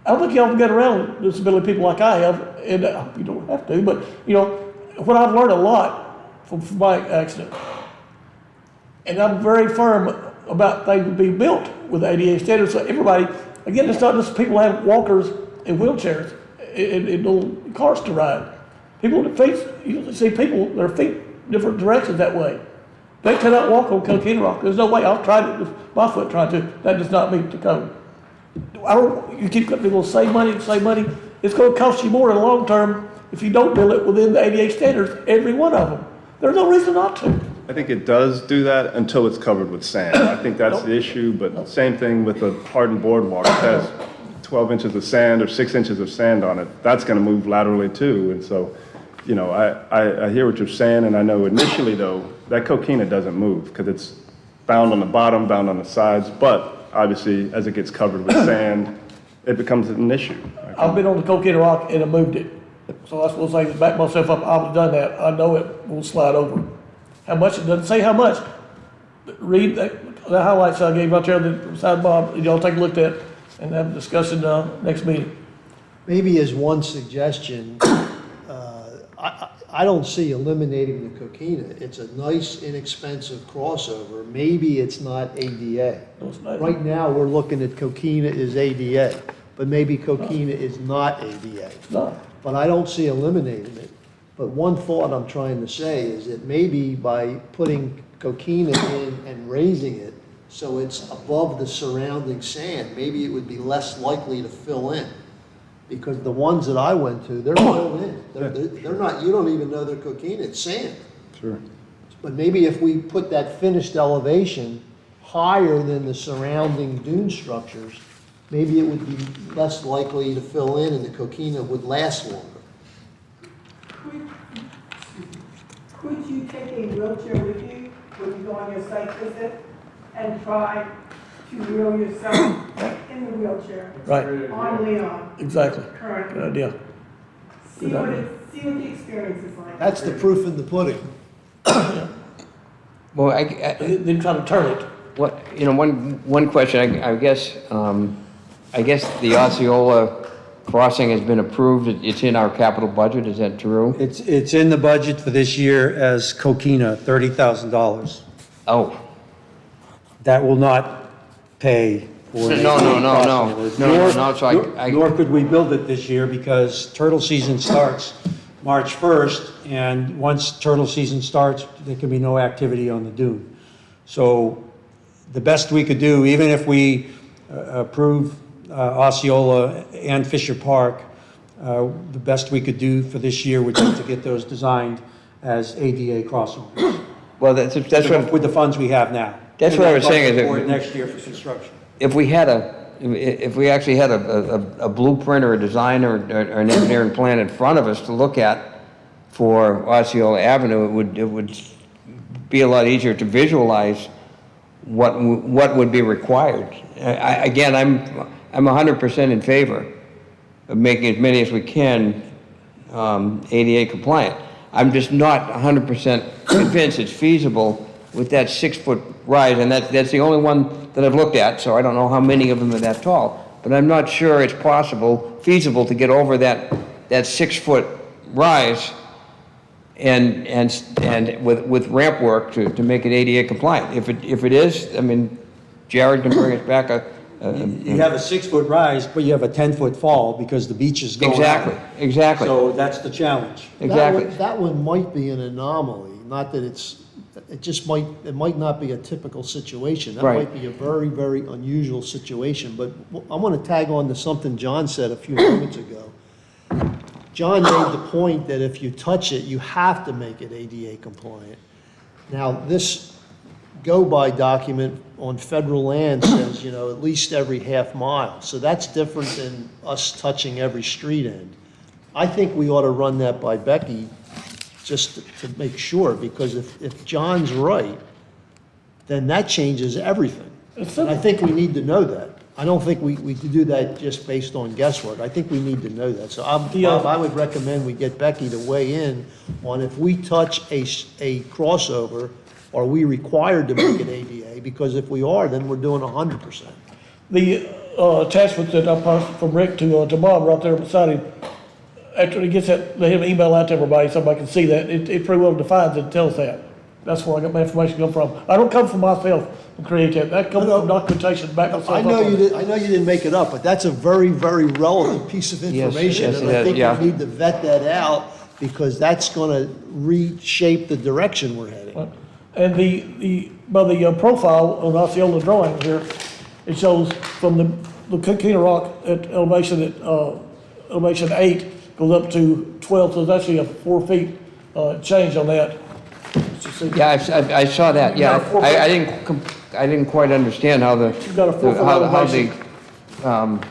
I don't think y'all can get around disability people like I have, and you don't have to, but, you know, what I've learned a lot from my accident. And I'm very firm about things being built with ADA standards, so everybody, again, it's not just people who have walkers and wheelchairs and little cars to ride. People with feet, you see people, their feet different directions that way. They cannot walk on Coquina Rock. There's no way. I've tried it with my foot trying to. That does not meet the code. You keep people save money. It's going to cost you more in the long term if you don't build it within the ADA standards, every one of them. There's no reason not to. I think it does do that until it's covered with sand. I think that's the issue, but same thing with the hardened boardwalk. It has 12 inches of sand or 6 inches of sand on it. That's going to move laterally too. And so, you know, I hear what you're saying, and I know initially though, that coquina doesn't move because it's bound on the bottom, bound on the sides, but obviously as it gets covered with sand, it becomes an issue. I've been on the Coquina Rock and I moved it. So I was supposed to say, back myself up, I've done that. I know it will slide over. How much? It doesn't say how much. Read the highlights I gave out there, the side Bob, y'all take a look at it and have a discussion next meeting. Maybe as one suggestion, I don't see eliminating the coquina. It's a nice, inexpensive crossover. Maybe it's not ADA. Right now, we're looking at coquina is ADA, but maybe coquina is not ADA. No. But I don't see eliminating it. But one thought I'm trying to say is that maybe by putting coquina in and raising it so it's above the surrounding sand, maybe it would be less likely to fill in. Because the ones that I went to, they're filled in. They're not, you don't even know they're coquina, it's sand. Sure. But maybe if we put that finished elevation higher than the surrounding dune structures, maybe it would be less likely to fill in and the coquina would last longer. Could you take a wheelchair with you when you go on your site visit and try to wheel yourself in the wheelchair? Right. On Leon, Exactly. currently. Good idea. See what the experience is like. That's the proof in the pudding. Well, Then try to turn it. what, you know, one question, I guess the Osceola crossing has been approved. It's in our capital budget. Is that true? It's in the budget for this year as coquina, $30,000. Oh, That will not pay for. No. So Nor could we build it this year because turtle season starts March 1st, and once turtle season starts, there can be no activity on the dune. So the best we could do, even if we approve Osceola and Fisher Park, the best we could do for this year would be to get those designed as ADA crossovers. well, that's what, With the funds we have now. That's what I was saying, is that- For next year for construction. if we actually had a blueprint or a design or an engineering plan in front of us to look at for Osceola Avenue, it would be a lot easier to visualize what would be required. Again, I'm 100% in favor of making as many as we can ADA compliant. I'm just not 100% convinced it's feasible with that 6-foot rise, and that's the only one that I've looked at, so I don't know how many of them are that tall. But I'm not sure it's feasible to get over that 6-foot rise and with ramp work to make it ADA compliant. If it is, I mean, Jared can bring us back You have a 6-foot rise, but you have a 10-foot fall because the beach is going up. Exactly. So that's the challenge. Exactly. That one might be an anomaly, not that it might not be a typical situation. That Right. might be a very, very unusual situation, but I want to tag on to something John said a few moments ago. John made the point that if you touch it, you have to make it ADA compliant. Now, this go-by document on federal land says, at least every half mile. So that's different than us touching every street end. I think we ought to run that by Becky just to make sure, because if John's right, then that changes everything. And I think we need to know that. I don't think we do that just based on guesswork. I think we need to know that. So Bob, I would recommend we get Becky to weigh in on if we touch a crossover, are we required to make it ADA? Because if we are, then we're doing 100%. The attachment that I passed from Rick to Bob right there beside him, after he gets that, let him email out to everybody so everybody can see that, it pretty well defines it and tells that. That's where I got my information come from. I don't come from myself and create that. That comes from documentation to back myself up. I know you didn't make it up, but that's a very, very relevant piece of information. yes, And it I is, think yeah. we need to vet that out because that's going to reshape the direction we're heading. And by the profile on Osceola drawing here, it shows from the Coquina Rock at elevation 8 goes up to 12, so it's actually a 4 feet change on that. Yeah, I saw that, yeah. I didn't quite understand how the, You've got a 4 foot how elevation. the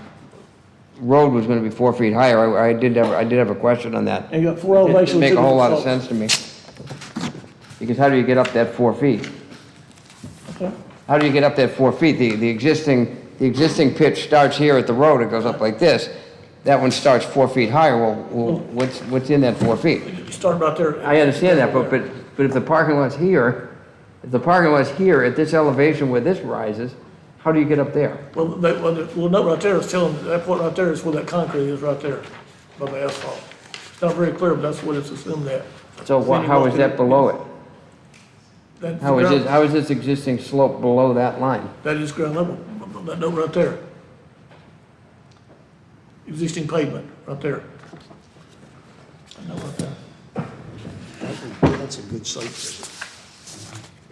road was gonna be 4 feet higher. I did have a question on that. And you got 4 It elevations. didn't make a two whole lot of different sense to me. Because how do you get up that 4 feet? slopes. Okay. How do you get up that 4 feet? The existing pitch starts here at the road, it goes up like this. That one starts 4 feet higher. Well, what's in that 4 feet? You start right there. I understand that, but if the parking lot's here, at this elevation where this rises, how do you get up there? Well, the note right there is telling, that point right there is where that concrete is right there, by the asphalt. It's not very clear, but that's what it's assumed at. So how is that below it? That's How is ground- how is this existing slope below that line? That is ground level, that note right there. Existing pavement, right there. That note right there. That's a good site visit.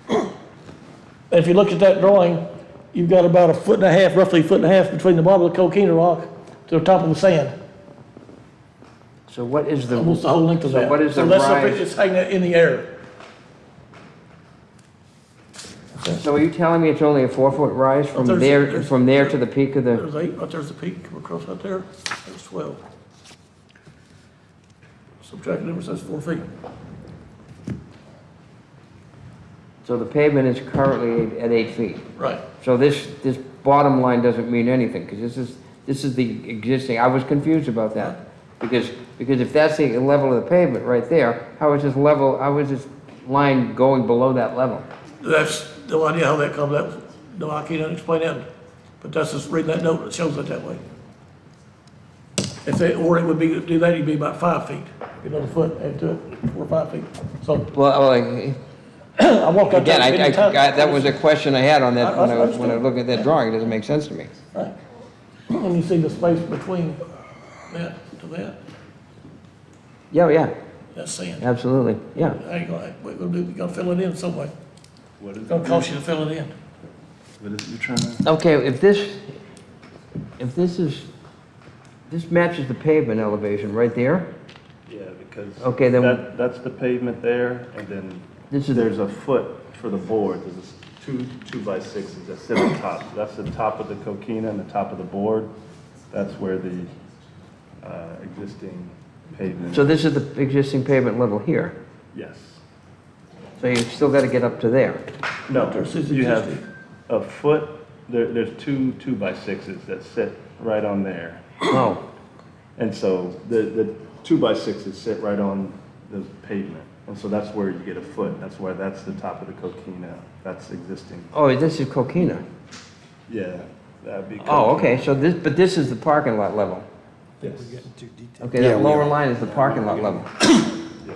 And if you look at that drawing, you've got about 1.5 feet, roughly 1.5 feet between the bottom of the Coquina Rock to the top of the sand. So what is the? Almost the whole length of So that. what is the So that's up, rise? it's hanging in the air. So are you telling me it's only a 4-foot rise from There's- there to the peak of the? There's 8, right there's the peak, come across right there, there's 12. Subtract the difference, that's 4 feet. So the pavement is currently at 8 feet. Right. So this bottom line doesn't mean anything, because this is the existing, I was confused about that. Because if that's the level of the pavement right there, how is this line going below that level? That's, no idea how that comes, that, no, I can't explain that. But that's just reading that note, it shows it that way. If they, or it would be, do that, it'd be about 5 feet, another foot, add to it, 4 or 5 feet. So, Well, I walked out there again, many times. that was a question I had on that, when I understand. look at that drawing, it doesn't make sense to me. Right. And you see the space between that to that, Yeah, that's sand. absolutely, yeah. How you gonna, what you gonna do, you gotta fill it in some way. What is It's gonna cost you to fill it in. What is it you're trying to? Okay, if this matches the pavement elevation right there, Yeah, because. Okay, then- That's the pavement there, and then This is- there's a foot for the board. There's two by sixes that sit on top. That's the top of the coquina and the top of the board. That's where the existing pavement. so this is the existing pavement level here. Yes. So you've still got to get up to there. No, This is you have existing. a foot, there's two by sixes that sit right on there. Oh, And so the 2 by 6s sit right on the pavement. And so that's where you get a foot. That's why that's the top of the coquina. That's existing. oh, this is Coquina. Yeah, that'd be. Oh, okay, so this is the parking lot level. Yes. Okay, Yeah, that we lower are. line is the parking lot level.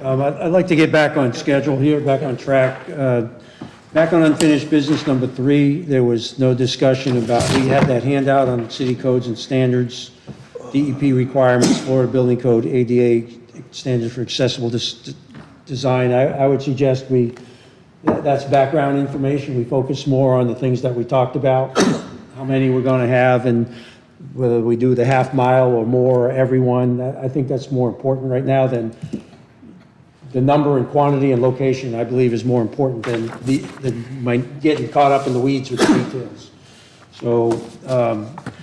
I'd like to get back on schedule here, back on track. Back on unfinished business number 3, there was no discussion about, we had that handout on city codes and standards, DEP requirements, Florida Building Code, ADA standards for accessible design. I would suggest that's background information. We focus more on the things that we talked about, how many we're going to have, and whether we do the half mile or more, or everyone. I think that's more important right now than the number and quantity and location, I believe, is more important than getting caught up in the weeds with the details. So,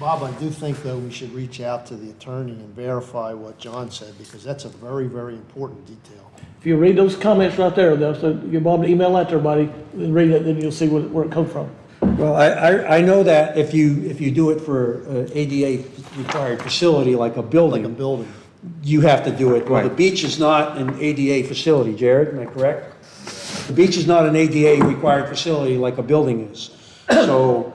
Bob, I do think, though, we should reach out to the attorney and verify what John said, because that's a very, very important detail. If you read those comments right there, so give Bob an email out to everybody, and read it, then you'll see where it comes from. well, I know that if you do it for ADA required facility, like a Like a building, building. you have to do it. Well, the Right. beach is not an ADA facility, Jared, am I correct? The beach is not an ADA required facility like a building is. So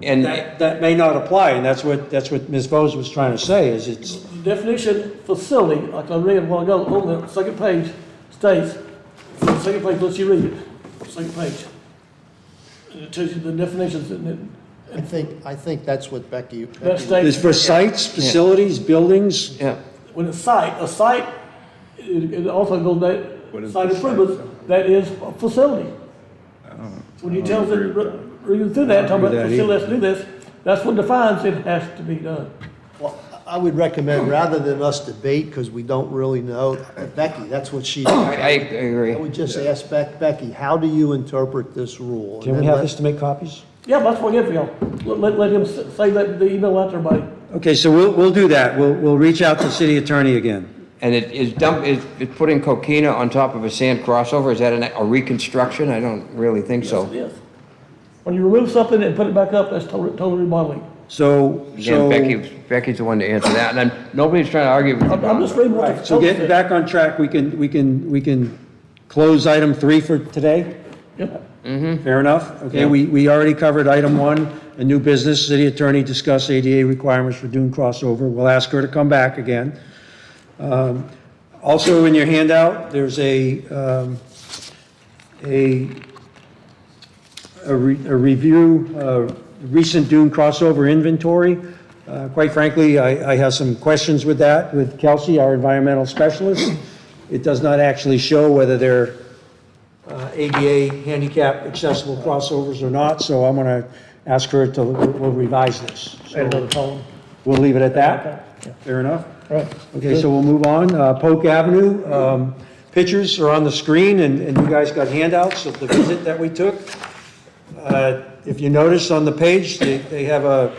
And that may not apply, and that's what Ms. Vose was trying to say, is it's, The definition facility, like I read a while ago, on the second page states, the second page lets you read it, second page. And it tells you the definitions and it. I think that's what Becky. That states. it's for sites, facilities, buildings. yeah, When it's a site, it also goes that, site improvements, that is a facility. When you tell them, reading through that, talking about that facility either. has to do this, that's what defines it has to be done. Well, I would recommend, rather than us debate, because we don't really know, Becky, that's what she. I agree. I would just ask Becky, how do you interpret this rule? Can we have this to make copies? Yeah, that's what I get for y'all. Let him say that, the email out to everybody. Okay, so we'll do that. We'll reach out to the city attorney again. And it is it's putting coquina on top of a sand crossover, is that a reconstruction? I don't really think so. Yes. When you remove something and put it back up, that's total remodeling. So, Again, Becky's the one to answer that, and then nobody's trying to argue with you. I'm just reading what the so code getting says. back on track, we can close item 3 for today? Yep. Fair enough? Okay, we already covered item 1, a new business, city attorney discuss ADA requirements for Dune crossover. We'll ask her to come back again. Also in your handout, there's a review, recent Dune crossover inventory. Quite frankly, I have some questions with that, with Kelsey, our environmental specialist. It does not actually show whether they're ADA handicap accessible crossovers or not, so I'm going to ask her to, we'll revise this. So Add another column. we'll leave it at that? Fair enough? Right. Okay, so we'll move on. Polk Avenue, pictures are on the screen, and you guys got handouts of the visit that we took. If you notice on the page, they have a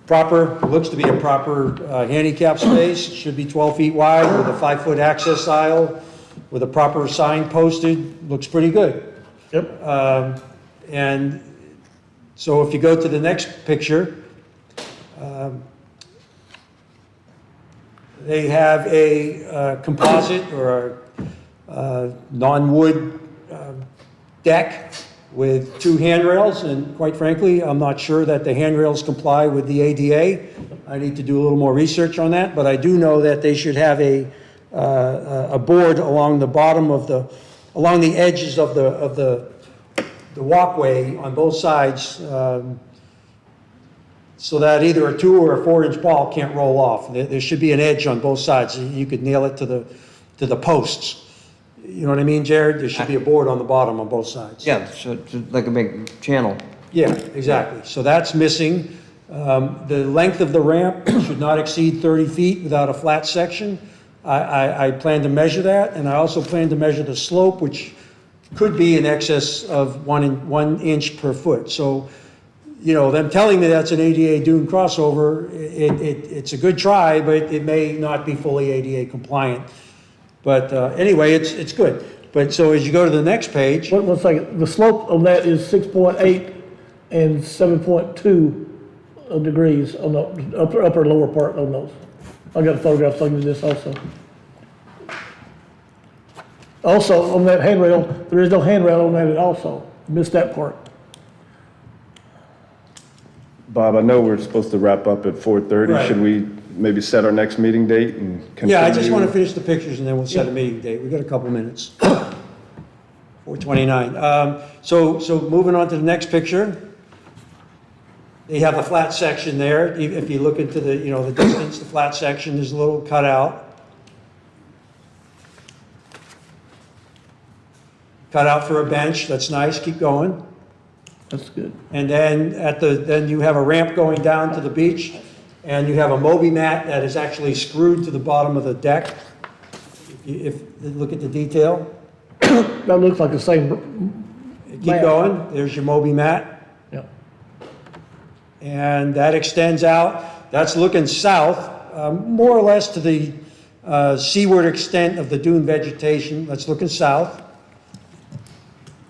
proper, looks to be a proper handicap space. It should be 12 feet wide with a 5-foot access aisle with a proper sign posted. Looks pretty good. Yep. And so if you go to the next picture, they have a composite or a non-wood deck with 2 handrails, and quite frankly, I'm not sure that the handrails comply with the ADA. I need to do a little more research on that, but I do know that they should have a board along the bottom of along the edges of the walkway on both sides, so that either a 2 or a 4-inch ball can't roll off. There should be an edge on both sides. You could nail it to the posts. You know what I mean, Jared? There should be a board on the bottom on both sides. Yeah, so it's like a big channel. Yeah, exactly. So that's missing. The length of the ramp should not exceed 30 feet without a flat section. I plan to measure that, and I also plan to measure the slope, which could be in excess of 1 inch per foot. So, you know, them telling me that's an ADA Dune crossover, it's a good try, but it may not be fully ADA compliant. But anyway, it's good. But so as you go to the next page, One second, the slope on that is 6.8 and 7.2 degrees on the upper lower part on those. I got a photograph showing you this also. Also, on that handrail, there is no handrail on that also. Missed that part. Bob, I know we're supposed to wrap up at 4:30. Right. Should we maybe set our next meeting date and continue? yeah, I just want to finish the pictures and then we'll set a meeting date. We've got a couple minutes. 4:29. So moving on to the next picture. They have a flat section there. If you look into the, the distance, the flat section, there's a little cutout. Cutout for a bench, that's nice, keep going. That's good. And then then you have a ramp going down to the beach, and you have a Moby mat that is actually screwed to the bottom of the deck. If look at the detail. That looks like the same. Keep mat. going, there's your Moby mat. Yeah. And that extends out, that's looking south, more or less to the seaward extent of the dune vegetation. That's looking south.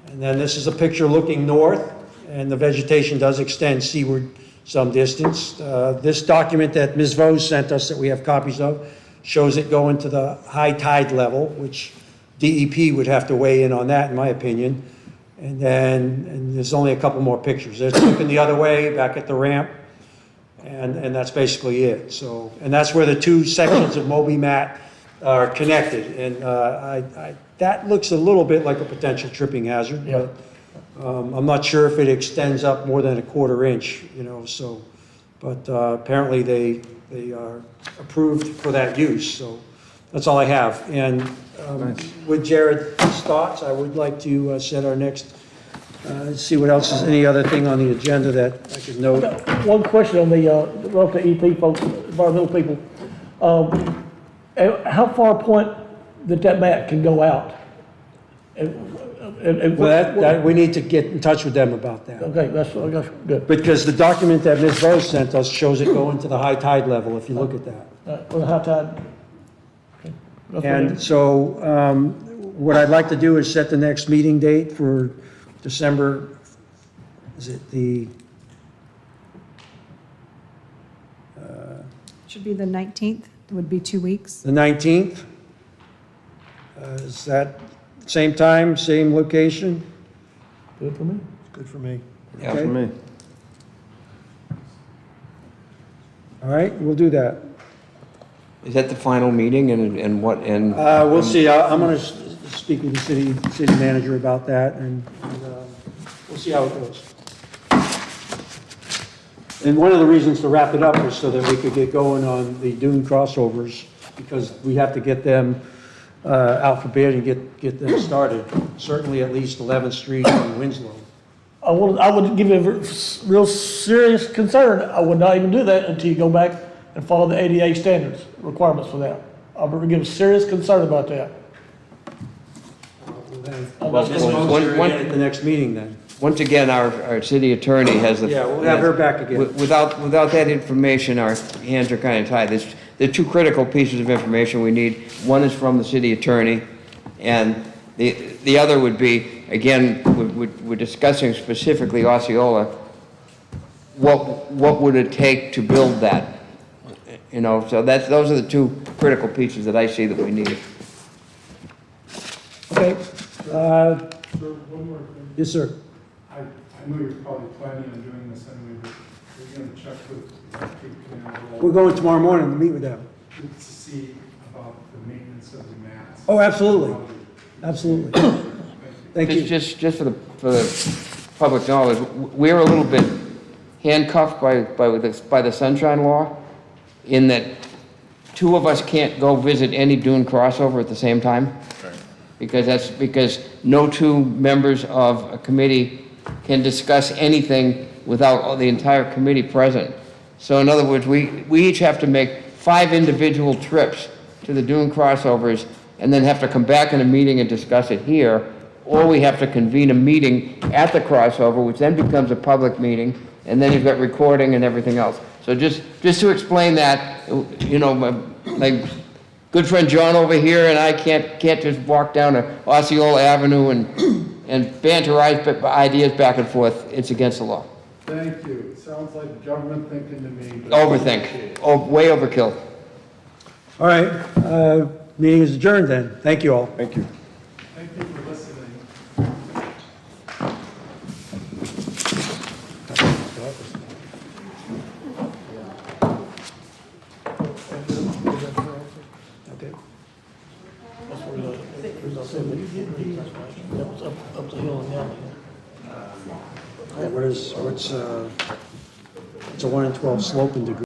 And then this is a picture looking north, and the vegetation does extend seaward some distance. This document that Ms. Vose sent us that we have copies of shows it going to the high tide level, which DEP would have to weigh in on that, in my opinion. And then, and there's only a couple more pictures. There's looking the other way, back at the ramp, and that's basically it. So, and that's where the two sections of Moby Mat are connected. And that looks a little bit like a potential tripping hazard, but I'm not sure if it extends up more than a 1/4 inch, you know, so. But apparently they are approved for that use, so that's all I have. And with Jared's thoughts, I would like to set our next, see what else is, any other thing on the agenda that I could note. One question on the, relative to EP folks, environmental people. How far a point that mat can go out? Well, that, we need to get in touch with them about that. Okay, that's good. Because the document that Ms. Rose sent us shows it going to the high tide level, if you look at that. Well, the high tide. Okay. That's what I And mean. so, what I'd like to do is set the next meeting date for December, is it the, Should be the 19th, it would be 2 weeks. the 19th? Is that same time, same location? Good for me. Good for me. Yeah. Okay. For me. All right, we'll do that. Is that the final meeting and what, and? We'll see, I'm gonna speak with the city manager about that, and we'll see how it goes. And one of the reasons to wrap it up was so that we could get going on the Dune crossovers, because we have to get them out for bid and get them started, certainly at least 11th Street and Winslow. I would give it a real serious concern. I would not even do that until you go back and follow the ADA standards, requirements for that. I would give a serious concern about that. Well, Ms. Moser again at the next meeting then. Once again, our city attorney has the. Yeah, we'll have her back again. Without that information, our hands are kind of tied. There are two critical pieces of information we need. One is from the city attorney, and the other would be, again, we're discussing specifically Osceola. What would it take to build that? You know, so those are the two critical pieces that I see that we need. Okay. Sir, one more thing. Yes, sir. I know you're probably planning on doing this anyway, but we're going to check with Cape Canaveral. We're going tomorrow morning to meet with them. To see about the maintenance of the mats. Oh, absolutely. Absolutely. Thank you. Just for the public knowledge, we're a little bit handcuffed by the sunshine law, in that two of us can't go visit any Dune crossover at the same time. Because no two members of a committee can discuss anything without the entire committee present. So in other words, we each have to make 5 individual trips to the Dune crossovers and then have to come back in a meeting and discuss it here, or we have to convene a meeting at the crossover, which then becomes a public meeting, and then you've got recording and everything else. So just to explain that, you know, my good friend John over here and I can't just walk down to Osceola Avenue and banter ideas back and forth. It's against the law. Thank you. It sounds like government thinking to me. but- Overthink. Oh, way overkill. All right, meeting is adjourned then. Thank you all. Thank you. Thank you for listening. Okay. That's where that was up the hill and down here. What's a 1 in 12 sloping degree?